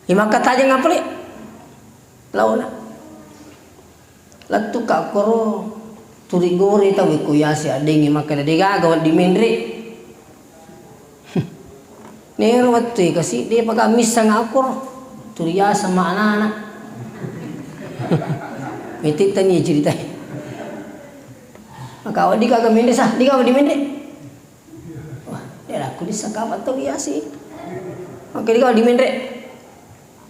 Imaka taja ngapli launa latu ka koro turi gore tawi kuyasi adingi maka diga gawat di mendri nero watu kasi dia paga misa ngakor turiya sama anak-anak metik tani cerita maka awak di kagak mende sah di kagak di mende wah dia aku disakabat tawi asi maka di kagak di mende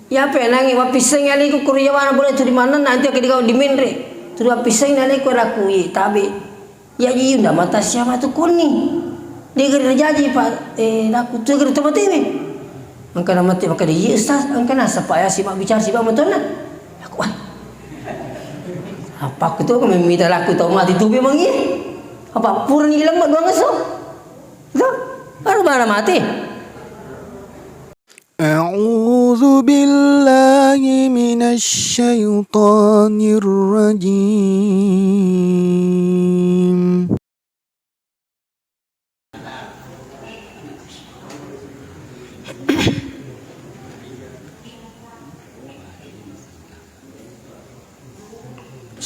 ya penangi wa piseng ali ku kuriya wana boleh turi mana nanti ke di kagak di mende turi wa piseng ali ku rakui tabi ya ji unda mata siapa tu kuning dia geri jaji pak aku tu geri tempat ini angka nama mati maka dia ustaz angka nasa pak ya simak bicara simak betul nak aku wah apa aku tu aku meminta laku tahu mati tu memang iya apa purni hilang mak doang so tu baru mana mati أعوذ بالله من الشيطان الرجيم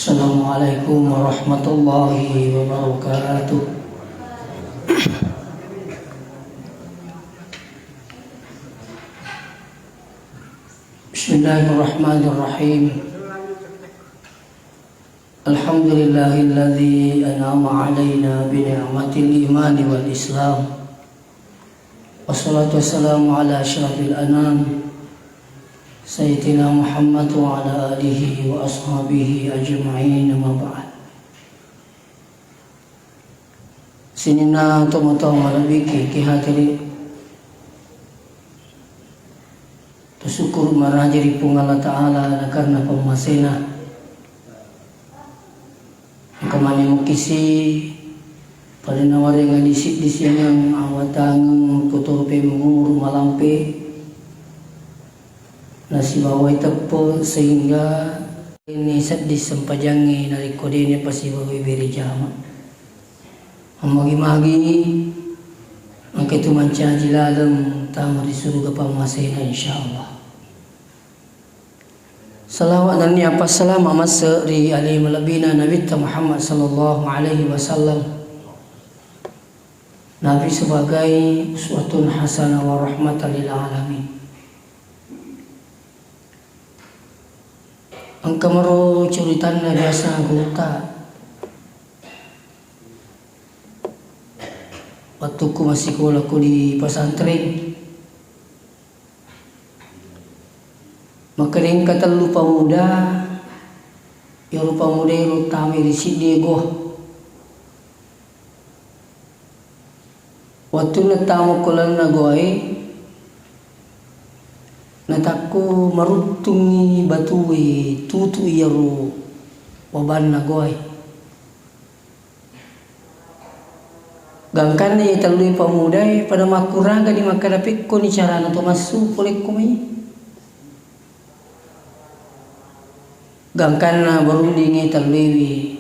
Assalamualaikum warahmatullahi wabarakatuh. Bismillahirrahmanirrahim. Alhamdulillahilladzi an'ama 'alaina bi ni'matil iman wal islam. Wassalatu wassalamu ala asyrafil anam Sayyidina Muhammad wa ala alihi wa ashabihi ajma'in amma ba'd. Sinina tomoto malabiki ki hatiri bersyukur marajari pung Allah Ta'ala karena pemasena kemana mukisi pada nawari ngadisik di sini yang awatang putur pe mengumur malampe nasi bawai tepo sehingga ini sedih sempajangi dari kodenya pasti bawai beri jama magi-magi angka itu mancaji lalem tamu di surga pemasena insyaallah. Salawat dan ni'mat salam amat seri alaihi malabina Nabi Muhammad sallallahu alaihi wasallam. Nabi sebagai uswatun hasanah wa rahmatan lil alamin. Angka maro curitanna biasa anggota. Waktu ku masih sekolah ku di pesantren. Maka ring kata lupa muda ya lupa muda yang utama di sini go waktu natamu kolan nagoy nataku marutungi batuwe tutu yaro waban nagoy gangkan ni talui pamuda pada makuraga di makarapik ko ni cara na to masuk oleh kumay gangkan na barundingi talwiwi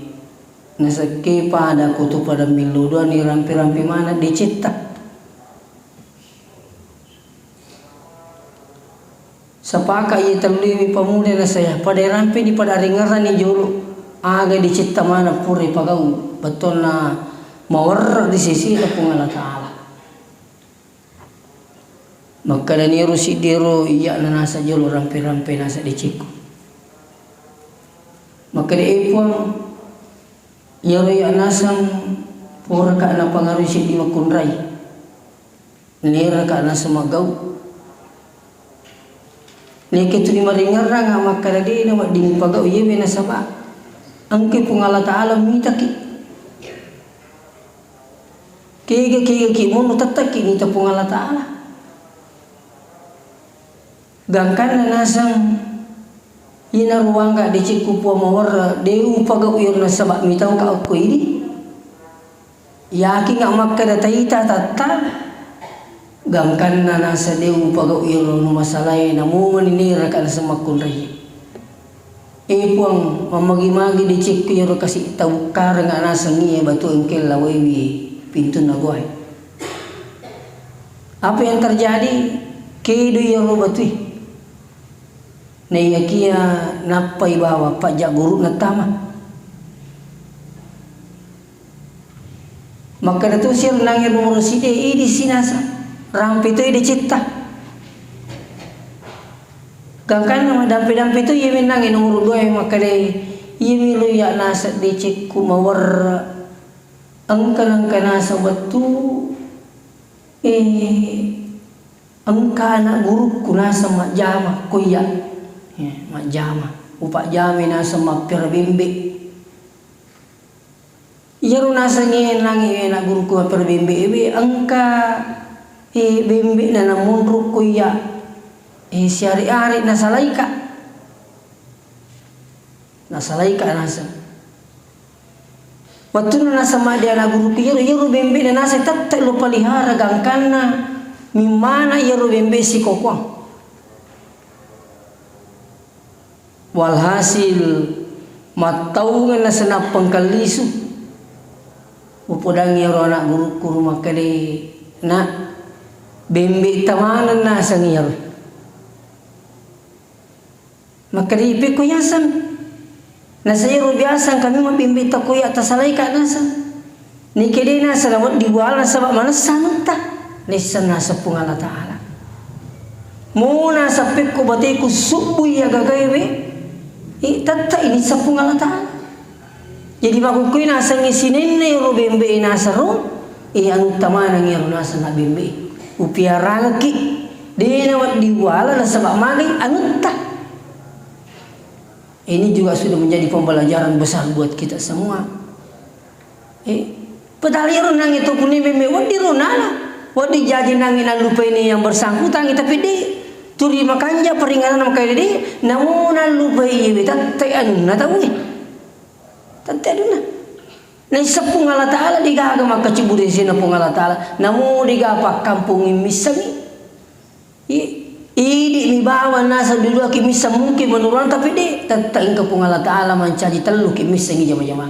nasake pada kutu pada milu doa ni rampi-rampi mana dicetak sapaka ia talwiwi pamuda na saya pada rampi di pada ringaran ni jolo aga dicetak mana puri pagau betul na mawar di sisi na pung Allah Ta'ala maka na niru si diro iya na nasa jolo rampi-rampi nasa diciko maka di ipon yari anasang pura ka na pangaruy si di makunray nira ka na sumagaw nikito ni maringar nga maka di na wading pagaw yeme na saba ang kipong Allah Ta'ala mitaki kiga mo tataki nita pong Allah Ta'ala gangkan na nasang ina ruang ka dicik kupo mawar deu pagaw yor na sabak mitaw ka ako ini yaki nga makadataita tatta gangkan na nasa deu pagaw yor no masalay na mo maninira ka na sa makunray ipuang mamagi-magi dicik yor kasi tawkar nga nasa ngiya batu engkel lawewi pintu nagoy apa yang terjadi kedo yor batui Naiyakia napai bawa pajak guru natama. Maka itu sih nangir nomor side ini sinasa rampi itu ide cipta. Gangkan nama dampi itu ia nangir nomor 2 maka deh ia milu ya nasa dicek kumawar angka nasa batu angka anak guru kunasa mak jama kuya mak jama upak jami nasa mak perbimbi. Iyaru nasa ngenangi na guru ko perbimbi angka bimbi na namunruk kuya syari-ari nasa laika nasa waktu nasa madia na guru ko iyaru bimbi na nasa tatta lo palihara gangkana mimana iyaru bimbi si kokwang walhasil mataungan nasa napangkalisu upodang yaro anak guru kuruma kade na bembe tamanan na sang yaro makari ipe kuyasan na sayro biasa kami mabimbe ta kuya ta salay ka nasa ni kede na salawat diwala sa mana sananta nisan nasa pungala taala muna sa pekko bate ku subuy agagaywe tatta ini sa pungala taala. Jadi makukuy nasa ngisinin na yung bimbe nasa ro, ang tama ng yung nasa na bimbe. Upiarang ki, di nawat diwala na sa mali, anong ta? Ini juga sudah menjadi pembelajaran besar buat kita semua. Padahal yung nang ito pun ni bimbe, wadi ronala, wadi jadi nangin ang lupa ini yang bersangkutan, tapi di turi makanja peringatan makanya di, namun ang lupa ini, tatay ano na tahu Tante na. Na isa pong Allah Ta'ala di gaga makaciburi sina pong Allah Ta'ala. Namu di gaga kampung misami. Idi mi bawa nasa dulu ki misa mungkin menurun tapi di tatain ka pong Allah Ta'ala mencari telu ki misa ngi jama-jama.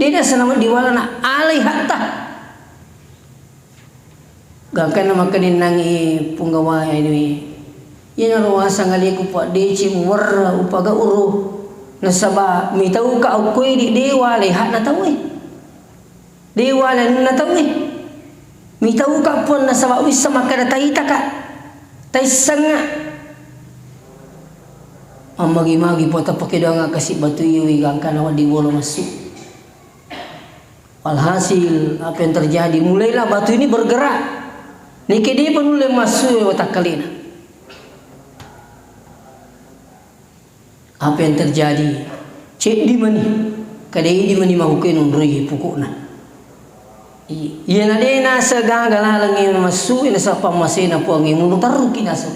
Di na sanama diwala na alay hatta. Gangkan na makanin nangi punggawaya ini. Yan ang rawasa ngali ko pa di chimwar upaga uro. Nasaba mitaw ka ako'y di dewa lehat na tawi dewa na tawi mitaw ka pun nasaba wisa makadatay ka taysang nga ang magi-magi po tapakida nga kasi batu iwi gangka na di wala masuk. Alhasil apa yang terjadi mulailah batu ini bergerak nikidi pun mulai masuk otak kalina. Apa yang terjadi? Cek di mana? Kadai di mana mahukin undri pukul na. Iya nade na segala langi masuk ina sa pamasena po ang imuno taruki na sa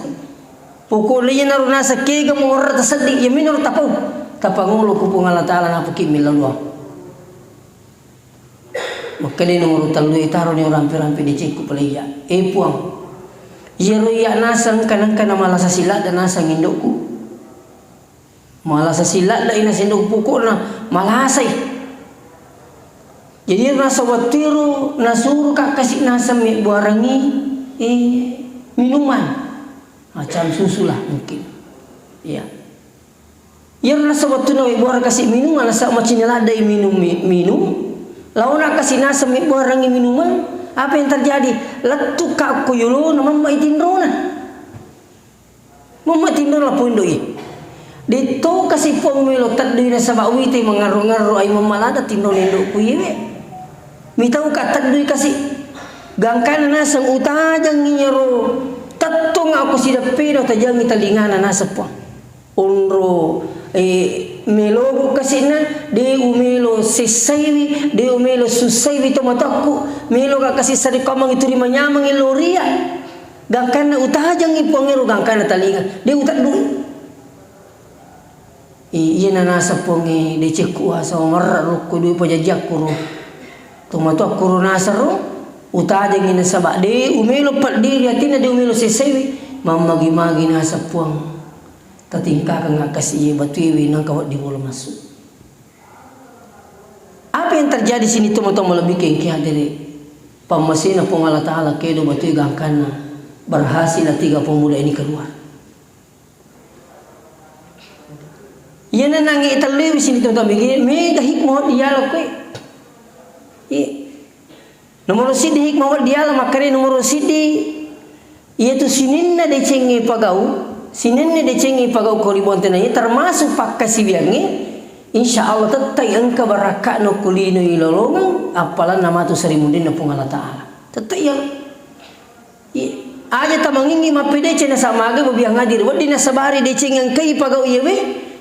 pukul iya na runa sa kega mo ora tasadik iya minor tapaw tapangulo ko po nga Ta'ala na puki milalwa. Makali nomor talo itaro ni rampi-rampi di cek ko pala iya. Puang. Iya iya nasang kanang kana malasa sila dan nasang indokku. Malah sesilat dah ina sendok pukul na malasay. Jadi nasa watiru nasuru kak kasih nasa buarangi minuman macam susu lah mungkin. Ya. Yang nasa watiru na buarang kasih minuman nasa macam ada minum. Lalu nak kasih nasa buarangi minuman apa yang terjadi? Letuk kak kuyulo na mamaitinro na. Mamaitinro lah pun doi. Dito kasi pumilo taddi na sa bawiti mangaru-ngaru ay mamalada tinolindo ko yun mitaw ka taddi kasi gangkan na sa utajang ninyaro tattong ako sila pero tajang italingan na nasa po unro melogo kasi na de umelo sisaywi de umelo susaywi tomatakku melo ka kasi sa rikamang ito rimanyamang iloria gangkan na utajang ipongero gangkan na talingan de utaddu iya na nasa pongi de cekua sa marro ko du pajajak kuro tumato kuro nasa ro utaja ngina saba de umelo pat de yatina de umelo sesewi mamagi-magi nasa puang tatingka nga kasi batuwi nang kawat di bola masuk. Apa yang terjadi sini tumato lebih kengki hadiri pamasina pong Allah Ta'ala kedo batuwi gangkana berhasil 3 pemuda ini keluar. Iya nanangi italui sini tuh begini mega hikmah dialog kue. Iya. Nomor sidi hikmah dialog makanya nomor sidi iya tu sininna decengi pagau. Sininna decengi pagau kolibonten ini termasuk pakka sibiangi. Insya Allah tetai engkau barakah no kulino ilolongan apalan nama tu Sarimudin na pung Allah Ta'ala. Tetai ya. Aja tamangingi mapide cina sama aga babiang hadir. Wadi nasabari deceng engkai pagau iya we.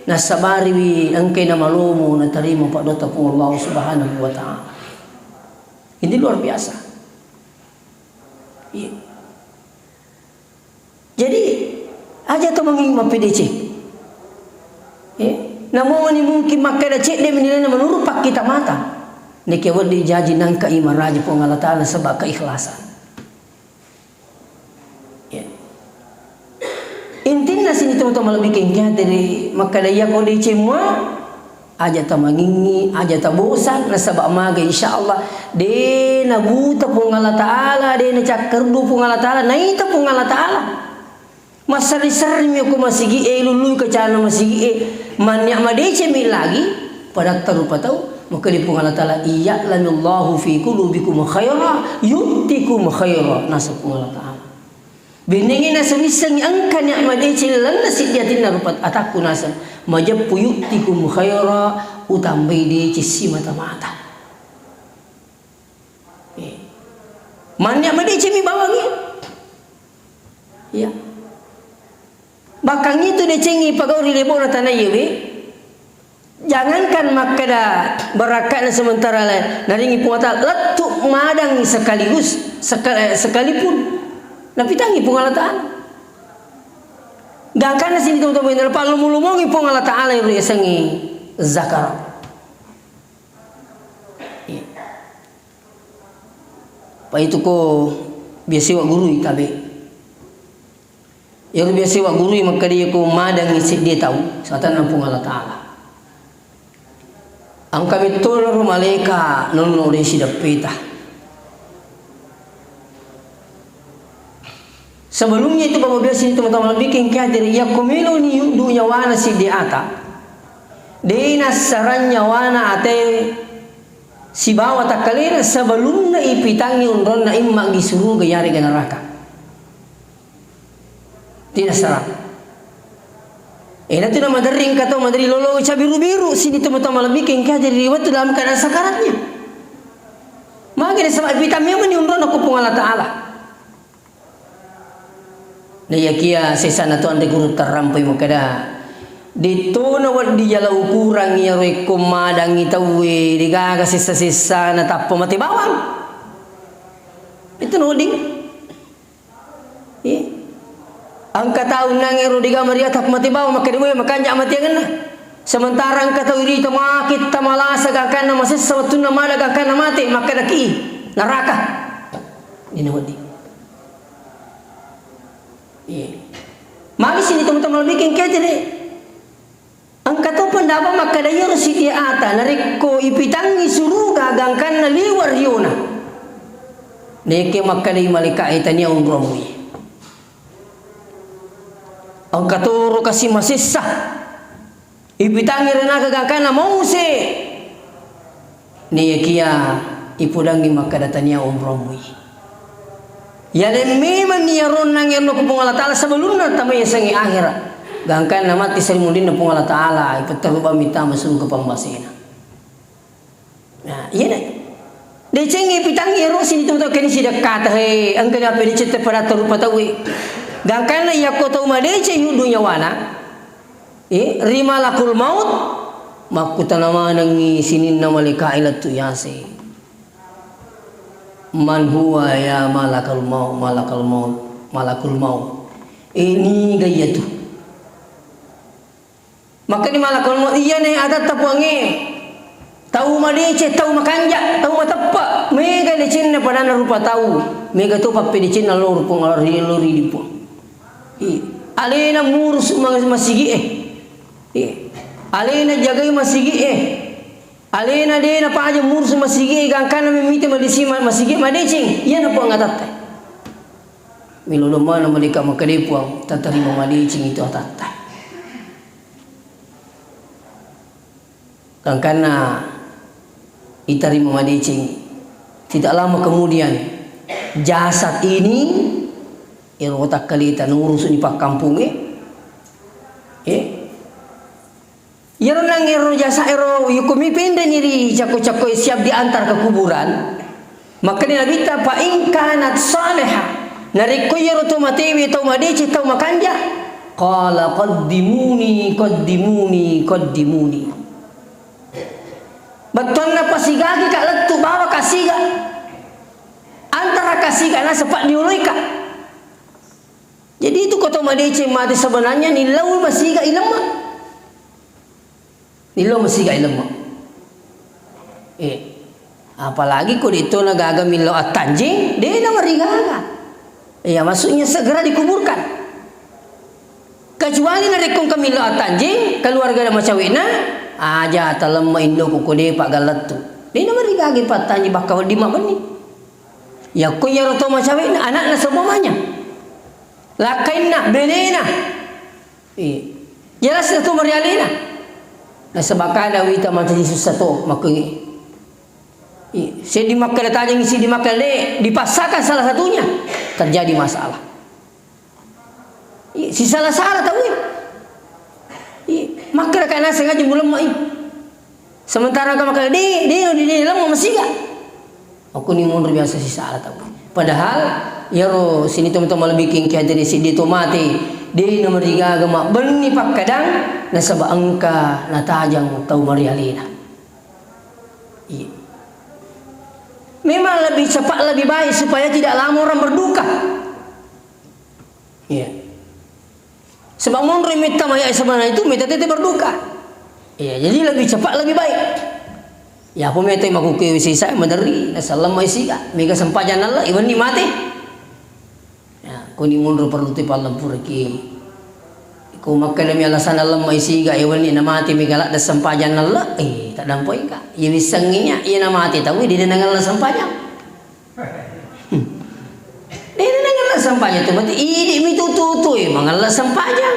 Nasabari wi engkai na malumu na tarimo pak dota pung Allah Subhanahu wa Ta'ala. Ini luar biasa. Iya. Jadi aja tamangingi mapide ceng. Namun ini mungkin makanya cek dia menilai menurut pak kita mata. Nek wadi jaji nangka iman raja pung Allah Ta'ala sebab keikhlasan. Ya. Intinya sini teman-teman lebih kengkeh dari makanya ya kau dicemua aja tamangingi aja tabosan nasabak maga insyaallah de na buta pung Allah Ta'ala de na cakerdu pung Allah Ta'ala naita pung Allah Ta'ala. Masari-sari ko masigi lulu ke cana masigi manyak madece mi lagi pada tarupa tahu maka di pung Allah Ta'ala iya'lanillahu fi qulubikum khaira yutikum khaira nasab pung Allah Ta'ala benengin nasawisang angka nyak madece lan nasidiatin narupat ataku nasab majappu yutikum khaira utambai de cisi mata-mata manyak madece mi bawangi ya. Bakang itu decengi pagau rilebo na tanah yewe. Jangankan makada berakat sementara lain. Naringi puata letuk madang sekaligus sekalipun. Tapi tangi pung Allah Ta'ala. Gangkan sini teman-teman ini lepas lumongi pung Allah Ta'ala yang sangi zakar. Pak itu ko biasa wak guru itabe. Yang biasa wak guru maka dia ko madang isi dia tahu satan nampung Allah Ta'ala. Ang kami tolong maleka nono desi dapita. Sebelumnya itu Bapak biasa ini teman-teman bikin kadir ya komelo ni dunya wana si dia ata. Dena saranya wana ate si bawa takalena sebelumnya ipitangi undron na imma gisuru gayari ke neraka. Tidak salah. Nanti nama dering kata madari lolo biru-biru sini teman-teman lebih kengkah jadi riwayat dalam keadaan sakaratnya. Maka dia sebab vitamin yang meniumron aku pun Allah Ta'ala. Nah ya kia sesana tu anda guru terampai makada. Dito na wad di jala ukuran ya reko madang itawe digaga sisa-sisa na tapo mati bawang. Itu noding. Iya. Angka tahu nangero di gambar ya tak mati bawang maka dia makanya mati yang na. Sementara angka tahu iri tamakit tamalasa gakan na masih sewatu nama ada gakan na mati maka daki neraka. Ini wadi. Iya. Mari sini teman-teman bikin kerja deh. Angka tahu pendapat maka dia harus dia ata nariko ipitangi suruh gagangkan na liwar yuna. Neke maka dia malika itanya umrohmu. Ang katuro kasi masisa ipitangi rena kagakana mause niya kia ipudangi makadatanya umrohmu ya dan memang niya ron nang yang ko Allah Ta'ala sebelumnya tamay sangi akhirat gangkan na mati Sarimudin na Allah Ta'ala ipataruba mita masung ke pambasina nah iya na decengi ipitangi ro sini tu kini sidak kata he ang kana pedi cete pada tarupa tawi gangkan ya kota umadece dunya wana rima lakul maut makuta nama nangi sinin na malika ilat tu yasi man huwa ya malakul maut ini gaya tu maka ni malakul maut iya nih ada tapuange tahu madece tahu makanja tahu matapa mega lecin na pada na rupa tahu mega tu pape lecin na lor pung lori dipun alena ngurus masigi alena jagai masigi alena de na pa aja ngurus masigi gangkan na mimite madisi masigi madecing iya na po ngatat milolo mana malika makadepuang tatarimo madecing itu atat karena itari memadicing. Tidak lama kemudian jasad ini otak kalita nurus ni pak kampung Yero nang ero jasa ero yukumi pinde niri cako-cako siap diantar ke kuburan. Maka ni nabita pa inkanat salihah. Nariko yero to matewi to madeci to makanja. Qala qaddimuni. Beton na pasigagi ka letu bawa kasiga. Antara kasiga na sepak diului ka. Jadi itu kota madeci mati sebenarnya nilau masiga ilmu. Nilo mesti gak ilmu. Apalagi kau itu nagaga milo atanjing, dia nama rigaga. Maksudnya segera dikuburkan. Kecuali narikong kamilo atanjing, keluarga nama cawina, aja talam maindo kuku dia pak galat tu. Dia nama rigaga pak tanji bakal di mana ni? Ya kau ya roto macawina, anak na semuanya. Lakain na, benena. Jelas itu marialina. Na sabakada wita mata Yesus satu makungi. Saya dimakan tajang isi dimakan dipasangkan salah satunya terjadi masalah. Si salah tahu maka karena sengaja belum mai. Sementara kamu makan dia lama masih gak. Aku ni mundur biasa si salah tahu. Padahal yaro sini teman-teman lebih king kian dari sini tu mati. Dia nomor 3 agama beni pak kadang nasaba angka natajang tau marialina. Memang lebih cepat lebih baik supaya tidak lama orang berduka. Sebab mun remita maya sebenarnya itu meta tete berduka. Jadi lebih cepat lebih baik. Ya aku meta maku ke sisa mandari nasallam mai siga mega sempajan Allah iban ni mati. Kuni mundur perlu tipalam purki. Ku makan demi alasan Allah mai siga iwan ni namati migalak da sempajan Allah tak dampoi ka. Ia bisanginya ia namati tahu dia dengan Allah sempajan. Dia dengan Allah sempajan tu berarti ini mi tutu mangal Allah sempajan.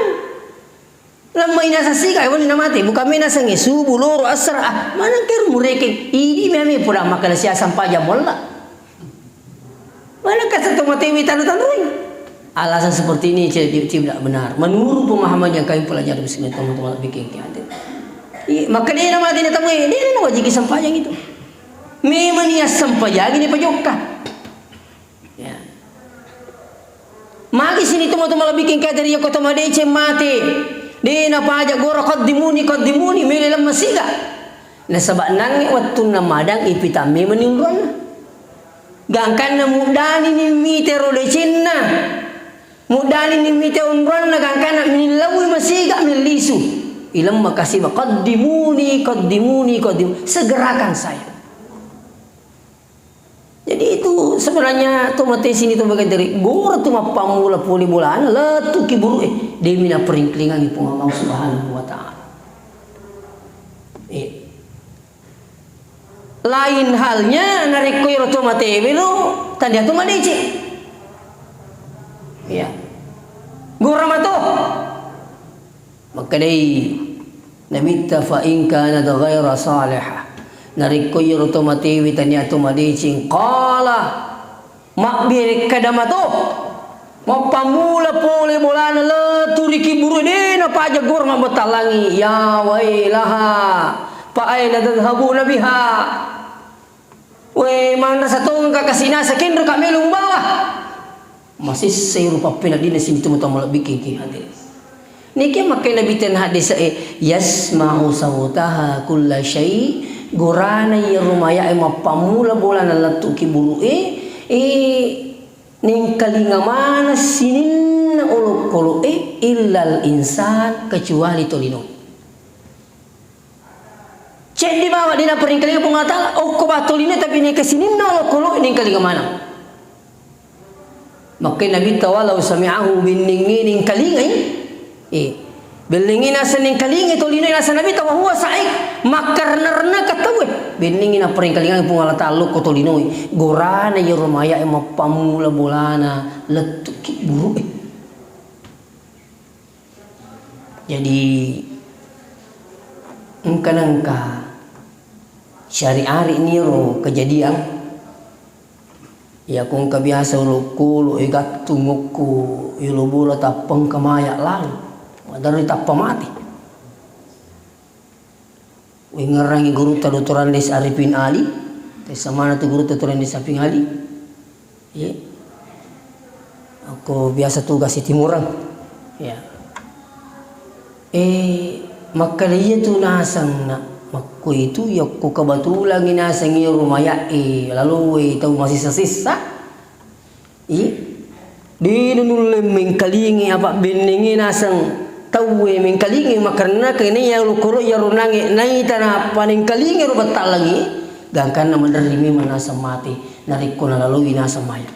Lamai nasa siga iwan ni namati bukan mina sangi subuh loro asar mana ker mureke ini memi pura makan sia sempajan molla. Mana kata tu mati mi tanu-tanu. Alasan seperti ini tidak benar. Menurut pemahaman yang kami pelajari di sini teman-teman bikin kiatin. Maka dia nama dia tamu dia nama jigi sampayang itu. Memang dia sampayang ini pejokka. Magi sini teman-teman bikin kiatin dia kota madece mati. Dia napa aja gora qaddimuni melelam masiga. Na sabak nang waktu namadang ipitami meninggon. Gangkan na mudani ni mitero de Cina. Mudani ni mite umron na gangkan minilawi masiga minlisu. Ilam makasih qaddimuni. Segerakan saya. Jadi itu sebenarnya tomate sini tu bagian dari gora tu mapamula puli bulan letu kiburu dia mina peringklingan di Allah Subhanahu wa taala. Lain halnya narikoi tomate belu tanda tu madeci. Gora mato. Maka dai nabita fa in kana ghaira salihah. Narikoi tomate witanya tu madeci qala makbir kadamato. Mapamula pole bolana letu rikiburu dina paja gor mabatalangi ya wailaha pa aina tadhhabuna biha. Mana satu kakasina sakin ro kami lumbawa. Masih serupa pina dina sini teman-teman bikin ki hadir. Niki makai nabi ten hadis yasma'u sawtaha kulla syai gorana ya rumaya mapamula bolana latu kiburu ning kalinga mana sinin uluk kolo illal insan kecuali tolino. Cek di bawah dina peringkali pengatala ko batolino tapi ni kesinin uluk kolo ning kalinga mana. Maka Nabi tawalau sami'ahu biningining kalinga bilingin asa ning kalinga tolino asa Nabi tawa huwa sa'ik makarnarna katawe biningin na peringkalingan pung Allah ta'ala ko tolino gorana ya rumaya mapamula bolana letuki buru Jadi engka syariari ni ro kejadian ya kung kabiasa ulo kulo igat tungukku ilo bola tapang kamaya lang dari tapang mati wingerangi guru Dr. Andes Arifin Ali sama tu guru Dr. Andes Arifin Ali ya aku biasa tugas di Timurang ya maka dia tu nasang na makku itu ya ku kebetulan inasang iyo rumaya lalu tahu masih sisa di nunul mengkalingi apa beningi nasang tahu mengkalingi makarna kini ya lukuro ya runangi nai tanah paning kalingi rubat talangi gangkan na menerimi manasa mati nariko na lalu inasa maya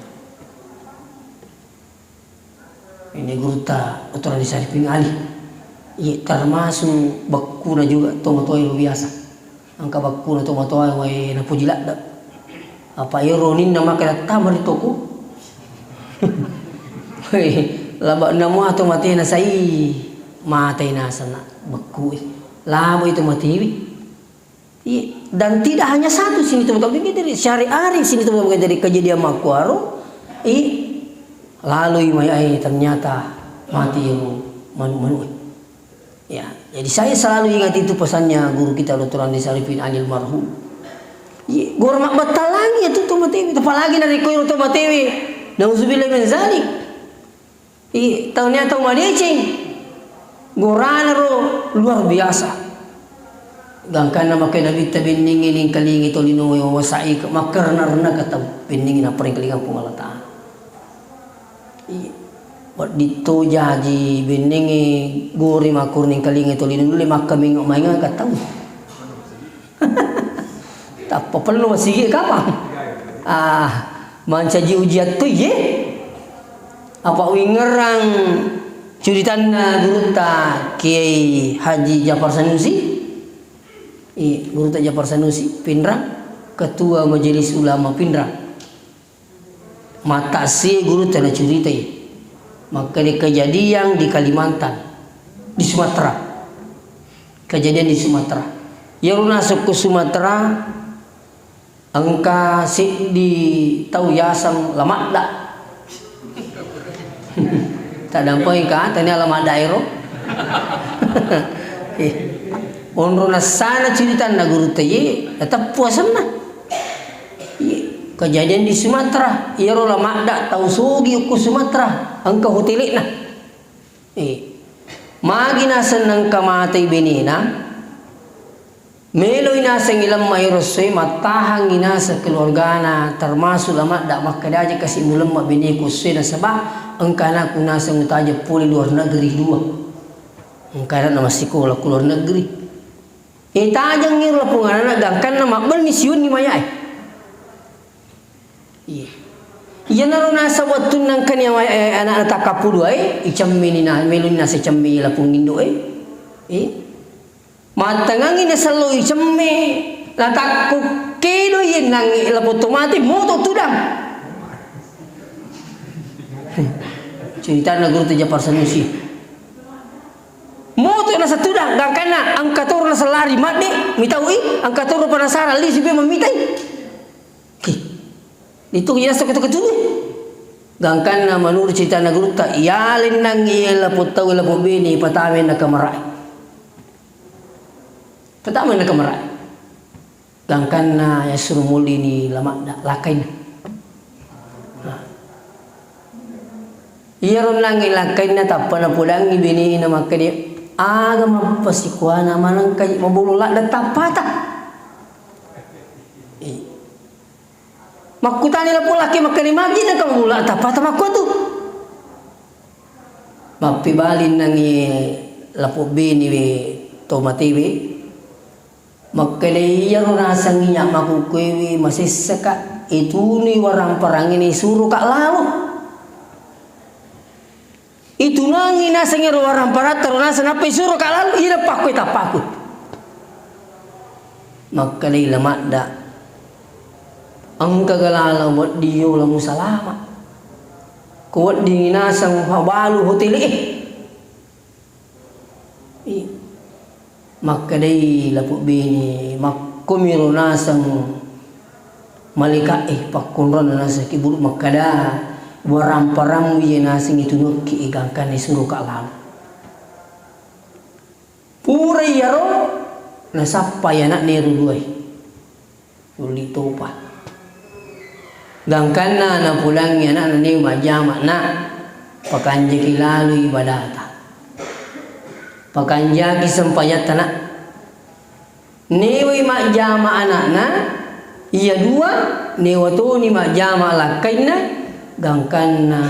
ini guru ta Dr. Arifin Ali termasuk bakku na juga tomo-tomo biasa angka bakku na tomo-tomo way na pujilat apa ironin na makala tamar toko laba na mo ato mati na sai matay na sana bakku labo itu mati dan tidak hanya satu sini teman-teman dari syariari sini teman-teman dari kejadian makuaro lalu ternyata mati yang manu ya, jadi saya selalu ingat itu pesannya guru kita Dr. Andes Arifin Ali almarhum. Guru mak batal lagi itu tomatewi, apalagi dari koyo tomatewi. Nauzubillah min zalik. Tahunnya tahu madecing. Gorana ro luar biasa. Gangkan nama kay David tabiningin ing kalingi tolino yo wasai makarna kata piningin na paring kalingang pumalataan. Wat dito jaji beningi guri makur ning kalingi tolino lima kami ngomainga katau. Tak perlu masih kapan? Mancaji ujiat tu ye. Apa wingerang curitan guru ta Kiai Haji Jafar Sanusi? Guru ta Jafar Sanusi Pindrang, ketua Majelis Ulama Pindrang. Mata si guru ta na cerita ye. Maka di kejadian di Kalimantan, di Sumatera, kejadian di Sumatera. Yang masuk ke Sumatera, angka si di tahu yasam lama dak. Tak dampai ka, tanya lama daerah. Onro na sana cerita na guru taye, tetap puasam na. Kejadian di Sumatera, ia lama dak tahu sugi ke Sumatera. Angka hotelik na magi nasan ng kamatay benina melo inasang ilang mayrosoy matahang inasa keluarga na termasuk lama dak makadaja kasi mulam mabini kusoy na sabah angka na kunasang utaja puli luar negeri dua angka na masikola luar negeri itajang ngiro punganan gangkan na makbal misyun ni mayay yan na rin nasa watun ng kanya anak takapulo icammi na melon na sa icammi lapong indo matangangin na sa lo icammi natakukilo yan ng ilapot tumati moto tudang cerita na guru Jafar Sanusi moto na sa tudang gangkan na ang katoro na sa lari mati mitawi ang katoro panasara li sibe mamitay itu kaya sa ketu-ketu gangkan na menurut cerita na guru ta iyalin nang ilapot taw ilapot bini patamin na kamaray gangkan na yasur muli ni lama lakay na iyaron lang ilakay na tapan na pulang ibini na makadi aga mapasikwa na manang kay mabulula na tapata makutan nila po laki makanimagi na kang mula tapata makwa tu mapibalin nang lapo bini tomatiwi magkalaiyaro nasang niya makukwewi masisaka itu ni warang parang ini suruh kak lalu itu nangi nasang niya warang parat terunasa napi suruh kak lalu ira pakwe tapakut magkalay lamat da ang kagalala wat diyo lamu salama kuwat di nasang habalu hoteli makadai lapu bini mak kumiro nasang malika pakunron nasa kibulu makada waram-param ye nasing itunuk ki igangkan isuru kalam pura yaro nasapa yana neru duai uli topa gangkan na pulang yana na ni majama na pakanja kilalu ibadata pakanja kisempayat tanah newi majama anak-na iya dua newato ni majama lakaina gangkan na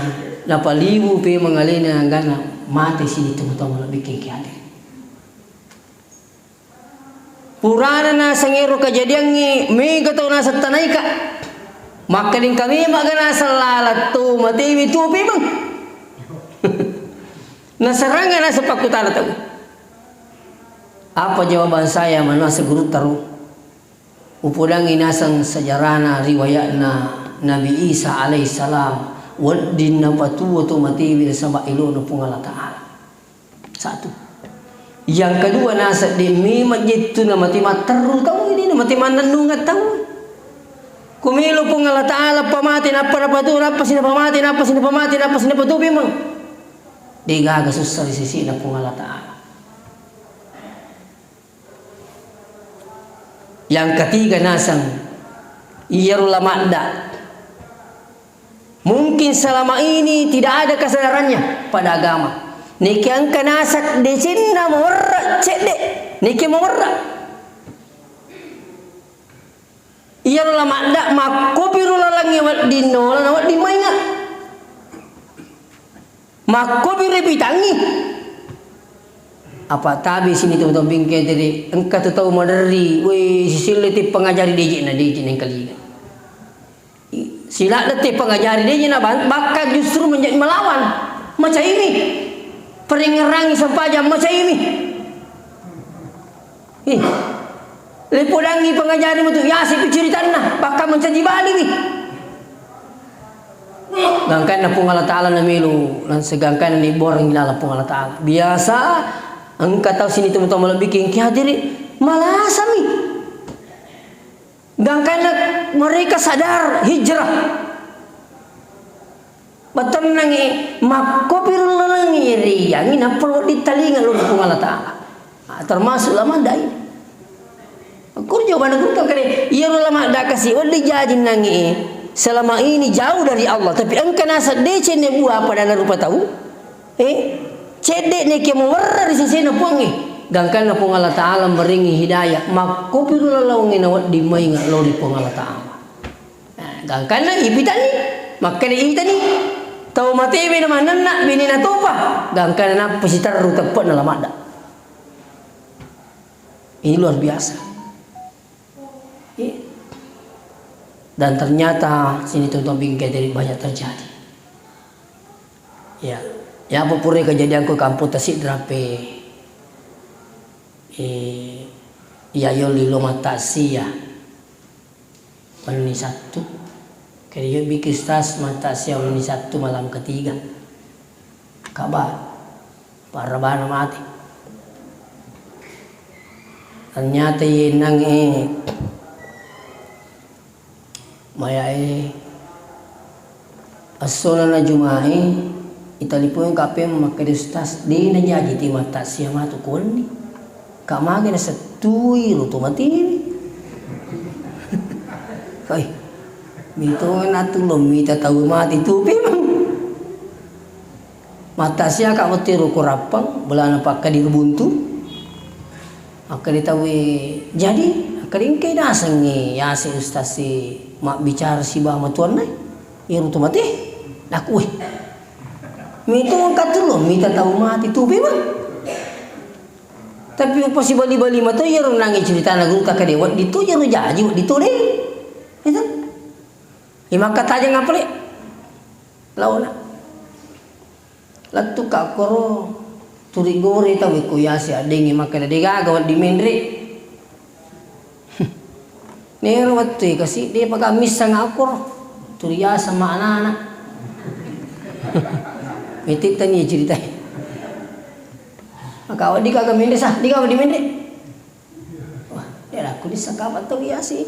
napaliwu pe mangalina gana mati sini tungtong bikin kiade purana na sangero kejadian ni me gato na sa tanay ka makaling kami magana sa lalat tu mati itu pe bang nasarangan na sa pakutana tahu apa jawaban saya manasa guru taruh upudang inasang sejarah na riwayat na Nabi Isa alaihissalam wadin na patuwa tu mati bila sabak ilo na pungala ta'ala. Satu. Yang kedua nasa di mi masjid tu na mati mataru tahu ini na mati mananungat tahu. Kumilo pungala ta'ala pamati na para patu na sina pamati na sina pamati na sina patu bimang. Di gaga susah di sisi na pungala ta'ala. Yang ketiga nasang iyarul lamada. Mungkin selama ini tidak ada kesadarannya pada agama. Niki angka nasak di sini morra cede. Niki morra. Iyarul lamada makobiru lalangi wat dino wat dimainga. Makobiru bitangi. Apa tabi sini teman-teman bingkai tadi engkau tu tahu moderi we sila ti pengajari DJ na DJ yang kali sila letih pengajari DJ na bakal justru menjadi melawan macam ini peringerangi sempajam macam ini lepodangi pengajari itu ya si cerita na bakal mencaji balik ni gangkan na pung Allah Ta'ala na milu dan segangkan ni borang ilala pung Allah Ta'ala biasa engkau tahu sini teman-teman malah bikin kihadiri malah sami. Gangkan mereka sadar hijrah. Betul nangi makopir nangi riang ina perlu ditalingan lu pung Allah Ta'ala. Termasuk lama dai. Aku jawaban aku kali iya lama dah kasih oleh jadi nangi selama ini jauh dari Allah tapi engkau nasa dece ne buah pada rupa tahu. Cedek ni kemo warra di sisi na puangi gangkan na pung Allah Ta'ala meringi hidayah makopiru lalawangin awat di maingat lo di pung Allah Ta'ala gangkan na ibitani makanya ibitani tau mati bina manana bini na topa gangkan na pasitar rutepat na lamada ini luar biasa dan ternyata sini tuan-tuan bingkai dari banyak terjadi ya. Ya apa pura kejadian ko kampung tasik drape. Ya yo lilo matasi ya. Ini satu. Kaya bikin tas matasi ini satu malam ketiga. Kabar. Para bana mati. Ternyata yenang maya asona na jumai italipo yung kape makadistas di na niya jiti mata siya matukon ni kamagi na sa tuwiro tumatini kay mito nga natulong mita tawo mati tupi mata siya kamatiro kurapang bala na pagkadirubuntu akaditawi jadi akadingkay nasang ni yasi ustas si bicara si bah matuan na iro tumati naku mito ang katulong, mita tahu mati tubi bang. Tapi upa si bali-bali mata yarong nangi cerita na guru kakadewat dito yarong jaji dito deh. Itu. Lima kata aja ngapli. Launa. Latu kakoro turigore tahu kuyasi adengi makana dega gawat di mendre. Nero waktu kasih dia pagamis sang akor turia sama anak-anak. Metik tani cerita. Maka awak di kagak mende sah, di kagak di mende. Wah, Dia aku disakapat tu ya sih.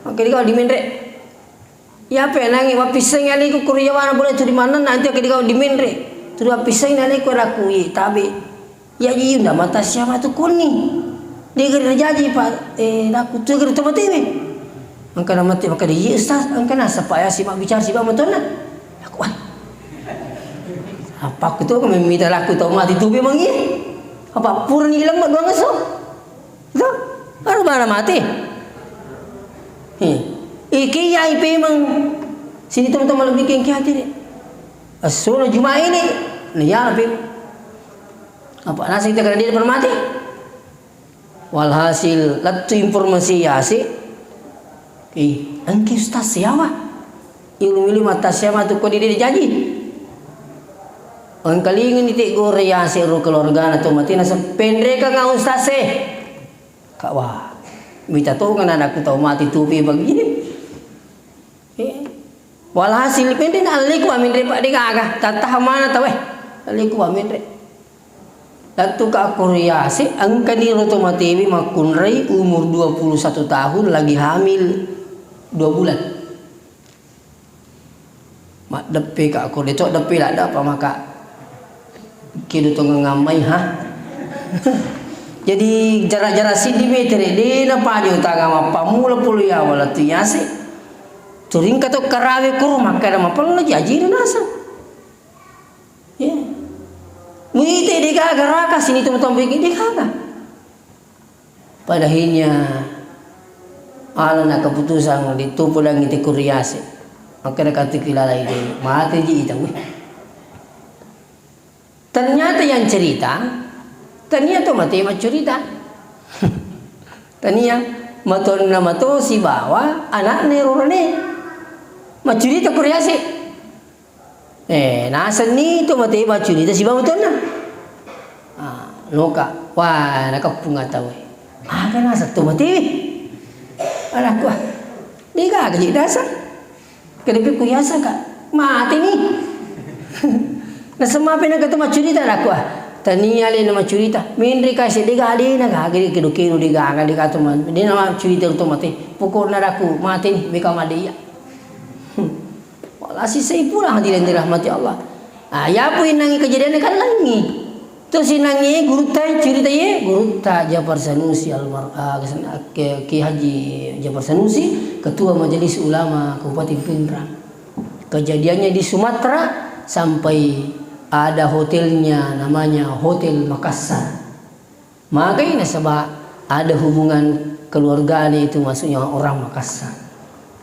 Oke di kau di menre. Ya penangi wapiseng ali ku kuryawana boleh tu di mana nanti di kau di menre. Tu wapiseng ali ku aku tabi. Ya ji unda mata siapa tu kuning. Dia kira jaji pak aku tu kira tempat ini. Angka nama mati maka dia ustaz angka nasa pak ya si mak bicara si mak mentona. Aku apa aku tu kami minta laku tahu mati tu memang iya. Apa purni lembat dua ngasuk. Itu baru mana mati. Iki ya IP memang sini teman-teman lebih kengki hati deh. Asal Jumat ini, nih ya lebih. Apa nasi kita kena dia mati? Walhasil latu informasi ya sih. Angki ustaz siapa? Ilmu mata siapa tu kau diri janji. Ang kalingin iti goreya si ro keluarga na tumati na sa pendre ka nga ustaz kawa mita to nga anak ko mati tupi bagini walhasil pendre na ali ko amin re pa di kaga tatah mana tawe ali ko amin re datu ka Korea si ang kaniro tumati makunray umur 21 tahun lagi hamil 2 bulan mak depe ka ako dito depe la da pa maka kido tong ngamai ha jadi jarak-jarak sentimeter di na padi utanga mapamula pulu ya wala tu yase turing kato karawe kuru makada mapal jaji na nasa ya muite di garaka sini tum bikin di kaga pada akhirnya ala keputusan ditupu lang iti kuryase makada katikilala ide mati ji itawi. Ternyata yang cerita, ternyata mati cerita. Ternyata maton nama tu si bawa anak nerone, macurita kuriasi. Nasa ni tu mati macurita si bawa maton na. Loka, wah nakapunga tahu. Aga nasa tu mati. Anak gua, ni kagak jadi dasar. Kenapa kuriasa kak? Mati ni. Na sama pinagkata macurita ako tania le na macurita minri kasi diga ali na gagiri kilo diga di kato man di na macurita to mati pukul na ako mati ni bika madiya wala si say pula hadirin dirahmati Allah ya po inangi kejadian kan langi to sinangi guru tay cerita ye guru ta Jafar Sanusi Ki Haji Jafar Sanusi ketua Majelis Ulama Kabupaten Pindrang kejadiannya di Sumatera sampai ada hotelnya namanya Hotel Makassar. Makanya sebab ada hubungan keluarganya itu maksudnya orang Makassar.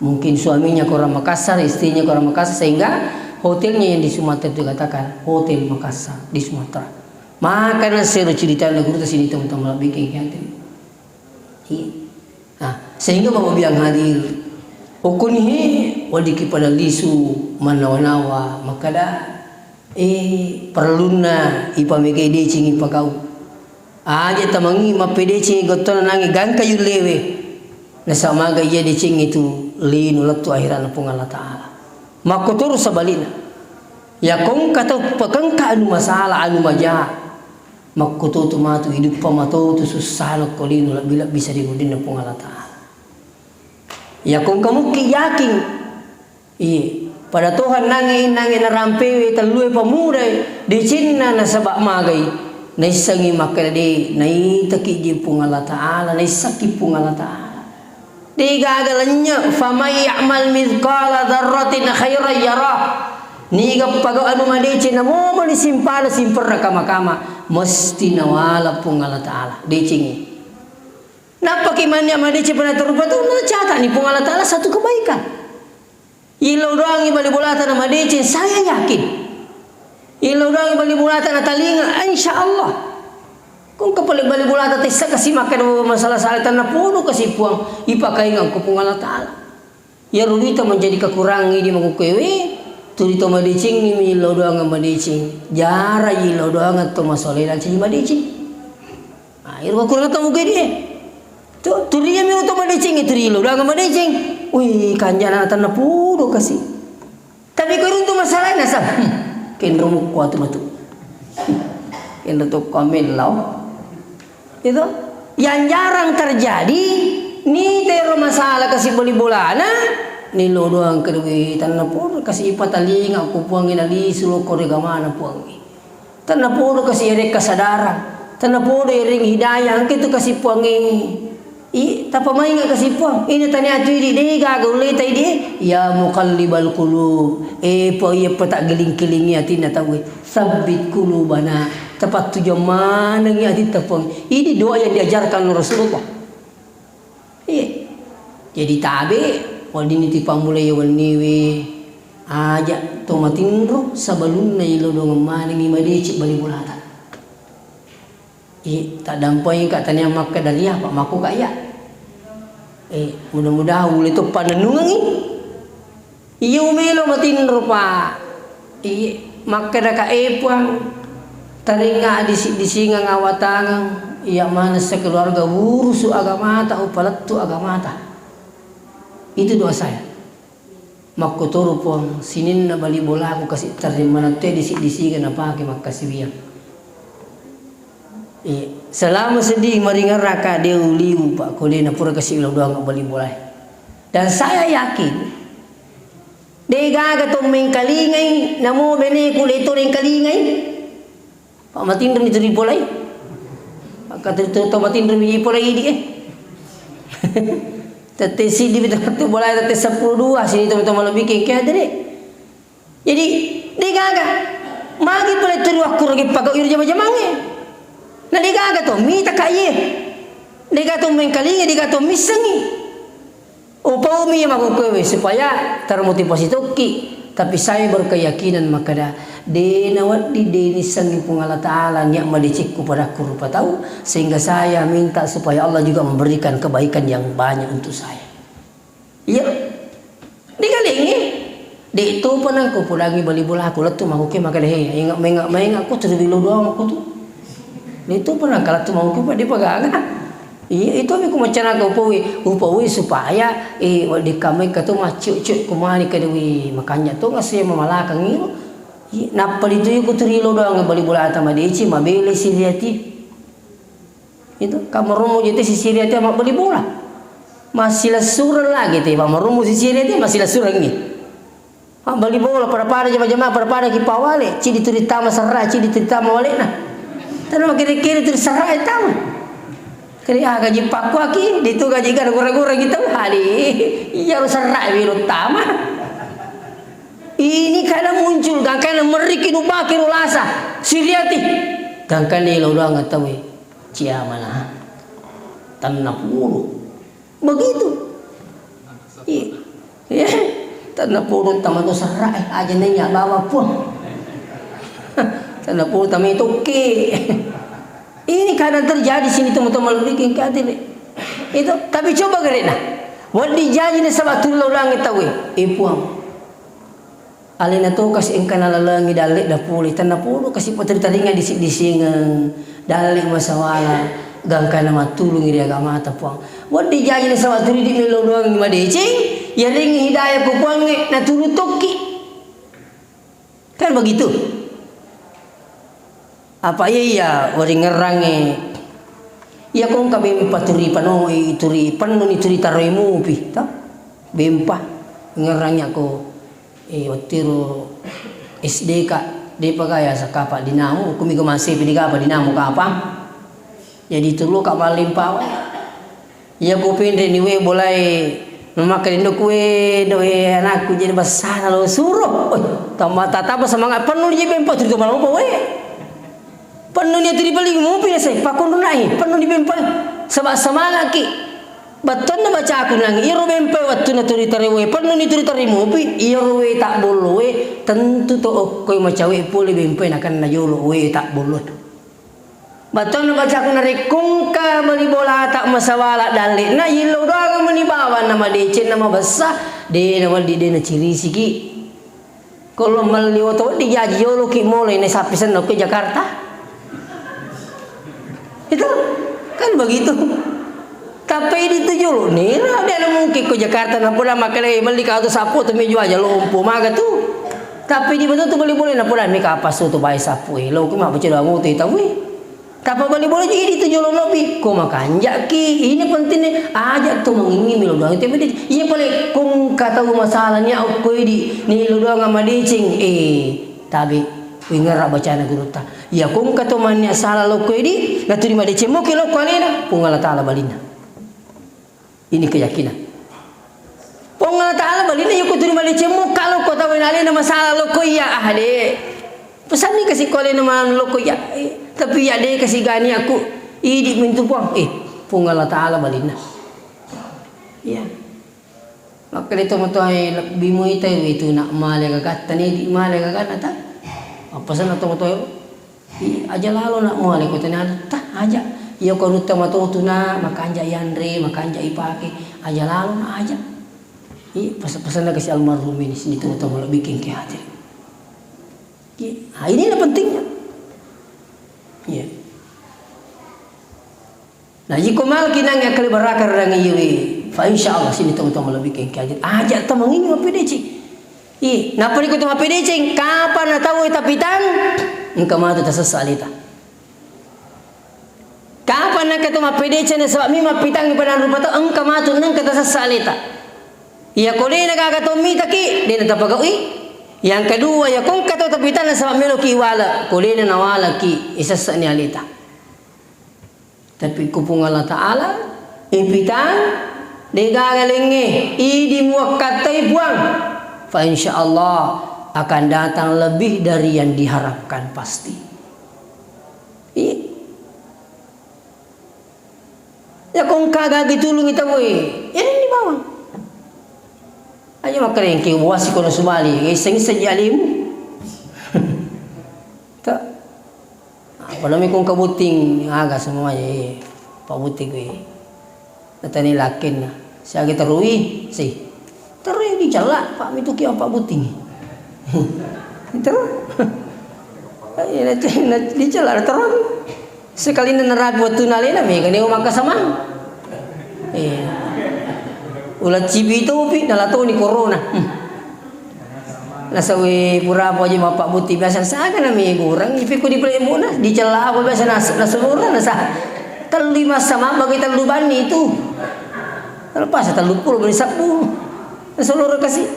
Mungkin suaminya ke orang Makassar, istrinya ke orang Makassar sehingga hotelnya yang di Sumatera itu dikatakan Hotel Makassar di Sumatera. Makanya saya cerita lagu itu sini teman-teman bikin hati. Sehingga Bapak bilang hadir. Okunihe wadiki pada lisu manawa-nawa makada perluna ipamigay decing ipagaw aja tamangi mapedecing goton nangi gan kayu lewe nasa maga iya decing itu linulat tu akhiran pung Allah Ta'ala makutur sa balina ya kung kataw pagkangka anu masalah anu maja makutur matu hidup pamato tu susalo ko linulat bila bisa digudin na pung Allah Ta'ala ya kung kamu kiyaking pada Tuhan nangi narampewi talui pamurai di Cina na sabak magay na isangi makadi na itaki pung Allah Ta'ala na isaki pung Allah Ta'ala di gagalannya famay ya'mal mithqala dharratin khairan yarah ni pagaw anu madici na mo manisimpala simpar na kama-kama mesti nawala pung Allah Ta'ala di cingi napakimannya madici panaturupa tu nacata ni pung Allah Ta'ala satu kebaikan. Ilaw doang ibali bulatan na madicin, saya yakin. Ilaw doang ibali bulatan na talinga, insya Allah. Kung kapalik bali bulatan tayo kasi makan masalah salatan na puno kasi puang ipakaingan ko pong Allah Ta'ala. Yaro dito menjadi kekurangan di makukewe, tu dito madicing ni ilaw doang ang madicing. Jara ilaw doang at tumasolilan siya madicing. Iro kakurang ito mo gaya Tuliya mi uto madicing itu ilaw doang ang madicing. Uy, kanjana natin na puro kasi. Tapi ko rin ito masalah na sa kinrumuk ko ato mato. Kinrumuk ko amin law. Ito, yang jarang terjadi ni tero masalah kasih beli bolana ni lo doang kedui tanah pur kasih ipataling aku puangin ali sulo korega mana puangi tanah pur kasih erek kesadaran tanah pur ering hidayah gitu kasih puangi tapi main nggak kasih puang ini tanya tu ini deh gagau le tai dia ya muqallibal qulub po iya petak geling-gelingi hati na tahu sabbit qulubana tepat tujuan mana ngi hati tepung ini doa yang diajarkan Rasulullah iya jadi tabe wadini tipang mulai waniwe aja tomatindro sabalun na ilo dong mana ngi madeci bali bulata tak dampai katanya maka dari apa maku kaya mudah-mudahan uli tu panenungan iya umelo matin rupa maka dah puang taringa di singa ngawatangang iya mana sekeluarga urusu agama ta upalat tu agama ta itu doa saya makku turu puang sinin na bali bola aku kasih terima nanti di singa na pakai makasih biang selama sedih meringan raka dia uliu pak kau dia pura kasih ulang doang nggak balik boleh dan saya yakin dia gaga tu mengkalingai namo bene kulit tu mengkalingai pak matin itu di boleh kata itu tu matin di boleh dia tete si di betul boleh tete 10 sini tu malam bikin kaya deh jadi dia gaga magi boleh terus aku lagi pakai ur jama-jamangnya na digaga to mita kaye diga to mengkalingi diga to misengi upau mi makukewe supaya termotivasi toki tapi saya berkeyakinan maka dah de nawat di deni sangi pungala taala yang madicik kepada aku rupa tahu sehingga saya minta supaya Allah juga memberikan kebaikan yang banyak untuk saya iya digalingi de itu pernah ku pulangi bali bola aku letu makuke maka dah ingat mengak aku terbilu doang aku tu itu pernah kalau tu mau kita di pegang iya itu aku macam nak upawi supaya di kami kata macam cuk kumani kedui makanya tu ngasih memalakang itu napa itu aku terilo doang bali bola atama dici mabele siriati itu kamu jadi si siriati mak bali bola masih lasur lagi tu kamu si siriati masih lasur lagi bali bola pada jama-jama pada kipawale cidi cerita masalah cidi cerita mawale nah tanah kira-kira terserah tahu. Kira gaji paku aki, itu gaji kan gura-gura gitu hari. Iya serah biru tama. Ini karena muncul, kan karena meriki nubaki rulasa, siriati. Kan kan dia lo doang tahu cia mana tanah puru. Begitu. Iya. Tanah puru taman tu serah aja nanya bawa pun. Tanah puru taman itu ke. Ini kadang terjadi sini teman-teman bikin keadil itu tapi coba gerena wadi janji ni sabatul ulang tahu ipuang alina tu kasih engkana lalangi dalik dah pulih tanah puluh kasih potri taringa di singang dalik masawala gangkana matulung iri agama tapuang wadi janji ni sabatul di melo doang madecing ya ring hidayah puang na tulu toki kan begitu apa ya waring ngerange ya kong kami paturi panoi turi panu ni turi taremu pi ta bempa ngerangnya ko otiro SD ka di pagaya sa kapa dinamo kumi ko masih pidi ka dinamo kapa jadi tulo ka malimpa ya ko pinde ni we bolai memakai induk we do anakku jadi besar lo suruh tambah tatap semangat penuh di bempa turi malam apa we penuh ni tadi paling mumpi saya pakon naik penuh di bempel sebab semangat ki betul na baca aku nang iro bempel waktu na turi tarewe penuh ni turi tari mumpi iro we tak bolu we tentu to koi macawe puli bempel akan na yolo we tak bolu betul na baca aku nari kungka beli bola tak masawala dalik na yilo doang menibawa nama decen nama besar de nama di na ciri siki kalau meliwat di jaji yolo ki mulai na sapisan ke Jakarta itu kan begitu tapi itu julu nih ada mungkin ke Jakarta nampula makanya beli kau tu sapu tu meju aja lumpuh maga tu tapi di betul tu boleh nak pulang mika apa tu baik sapu lo kemana baca doa muti tahu Tapa balik boleh jadi itu jolo lobi. Ko makanja ki. Ini penting nih. Ajak tu mengingi milo doang. Tapi dia iya boleh kung kata masalahnya aku di ni lo doang sama dicing. Tapi wingar bacaan guru ta. Ya kung kata mania salah lo di. Gatu di madicing mo kilo kalena. Pungala taala balina. Ini keyakinan. Pungala taala balina yung kutu di madicing mo kalau ko tahu nalina masalah lo ya ahli. Pesan ni kasih kole nama lo ya. Tapi ya dia kasih gani aku idi mintu puang pungala taala balina ya maka itu motoy bimu itu nak male gagat tani di male gagat ata apa sana to motoy aja lalu nak male ko tani tah aja ya ko nutta mato tuna makanja yandre makanja ipake aja lalu nak aja pesan-pesan kasih almarhum ini sini tu motoy bikin ke hati ini pentingnya. Ya. Nah, jika mal kinang yang kali berakar dengan iwi, fa insyaallah sini tahu-tahu lebih kengkajat. Ajak teman ini apa deci? Napa ni kutu apa deci? Kapan tahu tapitan? Engkau mah tu tersesalita. Kapan nak ketemu apa deci? Sebab mima pitang di pada rupa tu engkau mah tu neng kata tersesalita. Ia kau ni nak kata mi taki, dia nak apa kau Yang kedua ya kung kata tapitan na sa melo ki wala kulina na wala ki isa sa ni alita. Tapi kupung Allah Taala impitan digagalingi idi muakkatai buang fa insyaallah akan datang lebih dari yang diharapkan pasti. Ya kung kagag itulong ita mo yan di bawang. Ayo makan yang kau wasi kono subali, iseng saja alim. Tak. Pada mi kung kabuting aga semuanya, pabuting we. Natani lakin na. Siya kita rui, si. Terus di jala, pak mi tu kaya pabuting. Terus. Ay na di jala terus. Sekali na narabi waktu nalena mi kani umakasama. Ulat cibi itu pi nalato ni corona. Nasawi pura apa aja bapak buti biasa saja nami kurang ipi ku di plemuna di celah apa biasa nasulura nasa terlima sama bagi terlubani itu. Lepas terlupur beri sapu. Nasulura kasih.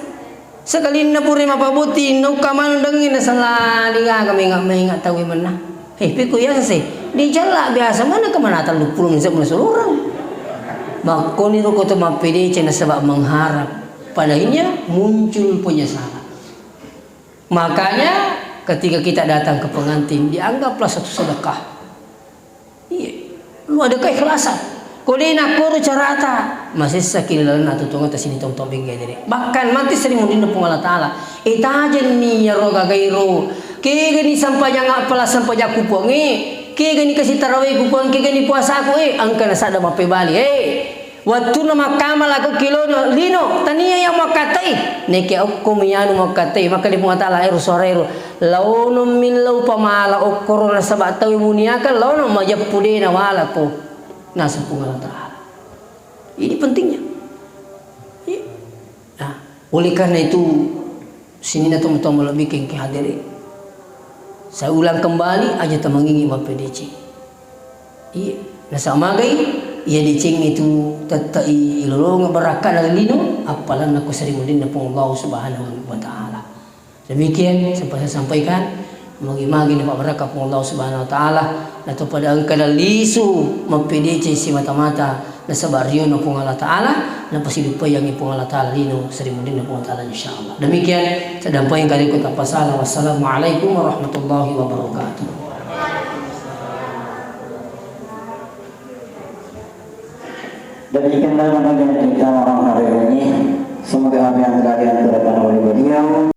Sekali na puri bapak buti no kaman dengin nasalah dia kami enggak tahu mana. Pi ku ya sih. Di celah biasa mana ke mana terlupur ni nasulura. Makoni ko to mapili na sebab mengharap padanya muncul penyesalan. Makanya ketika kita datang ke pengantin dianggaplah satu sedekah. Iya, lu ada keikhlasan. Kulina kuru carata masih sakilan atau tunga tasini tong tobing gede. Bahkan mati sering mundin pung Allah Taala. Itajen ni ya roga gairo. Kege ni sampai jangan apalah sampai jaku pongi. Kege ni kasih tarawih kupon kege ni puasa aku angka nasada mape bali waktu nama kamal aku kilo lino tania yang makatai neke aku miyanu makatai maka di pengatalah air sorero launo min lau pamala okoro nasabat tawi muniakan launo majapude na wala ko nasa pungalan Taala. Ini pentingnya. Nah, oleh karena itu sini na teman-teman lebih kengke hadiri. Saya ulang kembali aja temangingi mapedeci. Iya, nasa magai ia dicing itu tatai ilolong beraka dari lino apalan aku sering mundin pun Allah Subhanahu wa taala. Demikian sampai saya sampaikan magi-magi dapat beraka pun Allah Subhanahu wa taala atau pada angka lisu mempedece si mata-mata na sabaryo na pun Allah taala na pasilupay yang pun Allah taala lino sering mundin pun Allah taala insyaallah. Demikian saya dampay kali ko tapasala. Wassalamualaikum warahmatullahi wabarakatuh. Demikianlah kajian kita malam hari ini. Semoga apa yang kalian terapkan oleh beliau